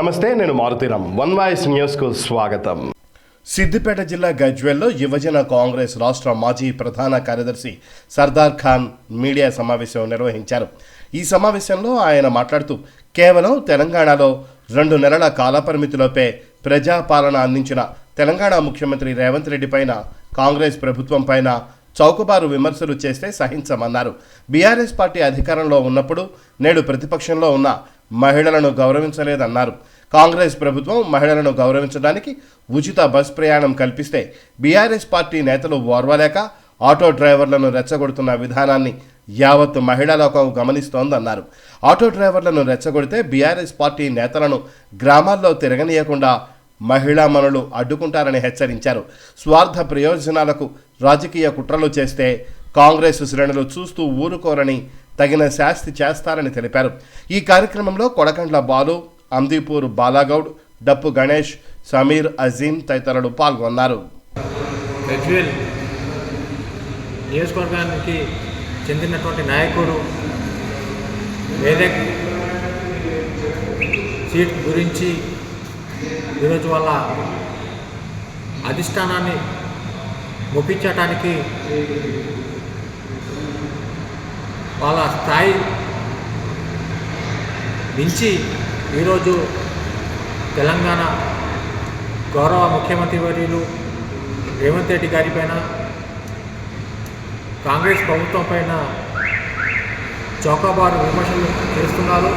నమస్తే, నేను Maruthi Ram. One voice న్యూస్కు స్వాగతం. సిద్దిపేట జిల్లా గజ్వేల్లో యువజన కాంగ్రెస్ రాష్ట్ర మాజీ ప్రధాన కార్యదర్శి సర్దార్ ఖాన్ మీడియా సమావేశం నిర్వహించారు. ఈ సమావేశంలో ఆయన మాట్లాడుతూ, కేవలం తెలంగాణలో 2 నెలల కాలపరిమితిలోపే ప్రజాపాలన అందించిన తెలంగాణ ముఖ్యమంత్రి రేవంత్ రెడ్డి పైన, కాంగ్రెస్ ప్రభుత్వం పైన చౌకబారు విమర్శలు చేస్తే సహించమన్నారు. బీఆర్ఎస్ పార్టీ అధికారంలో ఉన్నప్పుడు నేడు ప్రతిపక్షంలో ఉన్న మహిళలను గౌరవించలేదన్నారు. కాంగ్రెస్ ప్రభుత్వం మహిళలను గౌరవించడానికి ఉచిత బస్ ప్రయాణం కల్పిస్తే బీఆర్ఎస్ పార్టీ నేతలు ఓర్వలేక ఆటో డ్రైవర్లను రెచ్చగొడుతున్న విధానాన్ని యావత్ మహిళా లోకం గమనిస్తోందన్నారు. ఆటో డ్రైవర్లను రెచ్చగొడితే బీఆర్ఎస్ పార్టీ నేతలను గ్రామాల్లో తిరగనీయకుండా మహిళామణులు అడ్డుకుంటారని హెచ్చరించారు. స్వార్థ ప్రయోజనాలకు రాజకీయ కుట్రలు చేస్తే కాంగ్రెస్ శ్రేణులు చూస్తూ ఊరుకోరని, తగిన శాస్తి చేస్తారని తెలిపారు. ఈ కార్యక్రమంలో కొడకండ్ల బాలు, అందీపూర్ బాలాగౌడ్, డప్పు గణేష్, సమీర్, అజీం తదితరులు పాల్గొన్నారు. గజ్వేల్ నియోజకవర్గానికి చెందినటువంటి నాయకుడు వేదక్ సీట్ గురించి ఈరోజు వాళ్ళ అధిష్టానాన్ని ఒప్పించటానికి వాళ్ళ స్థాయి మించి ఈరోజు తెలంగాణ గౌరవ ముఖ్యమంత్రి వర్యులు రేవంత్ రెడ్డి గారి పైన, కాంగ్రెస్ ప్రభుత్వం పైన చౌకబారు విమర్శలు చేస్తున్నారు.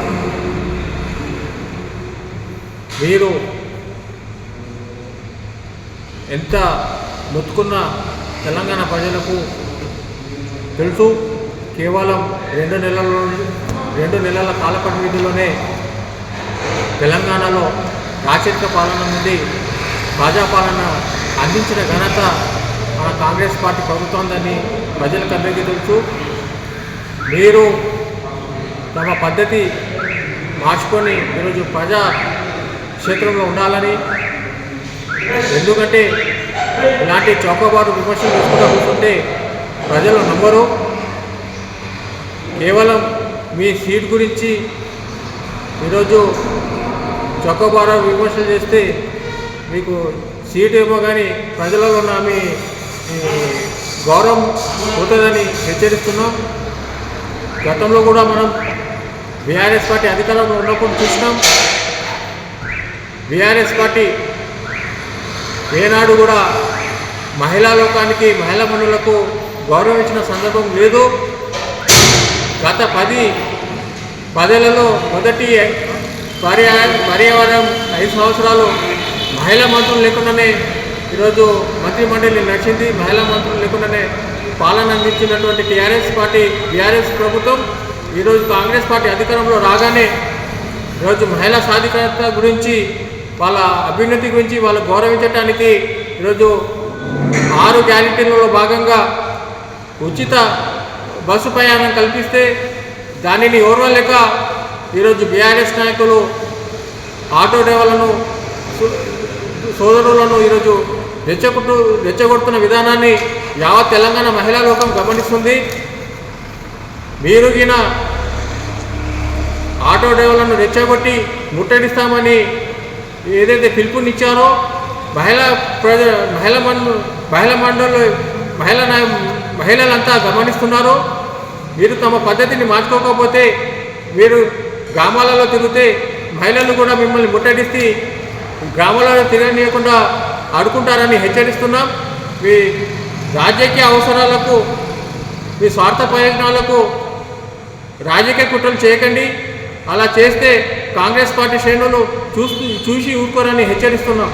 మీరు ఎంత మొత్తుకున్న తెలంగాణ ప్రజలకు తెలుసు. కేవలం 2 నెలల కాలపరిమితిలోనే తెలంగాణలో రాచరిక పాలన నుండి ప్రజాపాలన అందించిన ఘనత మన కాంగ్రెస్ పార్టీ ప్రభుత్వందని ప్రజలకు అందరికీ తెలుసు. మీరు తమ పద్ధతి మార్చుకొని ఈరోజు ప్రజా క్షేత్రంలో ఉండాలని, ఎందుకంటే ఇలాంటి చౌకబారు విమర్శలు చేసుకుంటూ కూర్చుంటే ప్రజలు నమ్మరు. కేవలం మీ సీట్ గురించి ఈరోజు చౌకబారు విమర్శలు చేస్తే మీకు సీట్ ఏమో కానీ ప్రజలలో ఉన్న మీ గౌరవం పోతుందని హెచ్చరిస్తున్నాం. గతంలో కూడా మనం బీఆర్ఎస్ పార్టీ అధికారంలో ఉన్నప్పుడు చూసినాం. బీఆర్ఎస్ పార్టీ ఏనాడు కూడా మహిళా లోకానికి, మహిళా మనులకు గౌరవించిన సందర్భం లేదు. గత 10 మొదటి పర్యావరణం 5 సంవత్సరాలు మహిళా మంత్రులు లేకుండానే ఈరోజు మంత్రిమండలి నడిచింది. మహిళా మంత్రులు లేకుండానే పాలన అందించినటువంటి బీఆర్ఎస్ ప్రభుత్వం ఈరోజు కాంగ్రెస్ పార్టీ అధికారంలో రాగానే ఈరోజు మహిళా సాధికారత గురించి, వాళ్ళ అభ్యున్నతి గురించి వాళ్ళు గౌరవించడానికి ఈరోజు 6 గ్యారెంటీలలో భాగంగా ఉచిత బస్సు ప్రయాణం కల్పిస్తే దానిని ఓర్వలేక ఈరోజు బీఆర్ఎస్ నాయకులు ఆటో డ్రైవర్లను, సోదరులను ఈరోజు రెచ్చగొడుతున్న విధానాన్ని యావత్ తెలంగాణ మహిళా లోకం గమనిస్తుంది. మీరు గిన ఆటో డ్రైవర్లను రెచ్చగొట్టి ముట్టడిస్తామని ఏదైతే పిలుపునిచ్చారో మహిళలంతా గమనిస్తున్నారో, మీరు తమ పద్ధతిని మార్చుకోకపోతే, మీరు గ్రామాలలో తిరిగితే మహిళలు కూడా మిమ్మల్ని ముట్టడిస్తే గ్రామాలలో తిరగనీయకుండా అడుకుంటారని హెచ్చరిస్తున్నాం. మీ రాజకీయ అవసరాలకు, మీ స్వార్థ ప్రయోజనాలకు రాజకీయ కుట్రలు చేయకండి. అలా చేస్తే కాంగ్రెస్ పార్టీ శ్రేణులు చూసి ఊరుకోరని హెచ్చరిస్తున్నాం.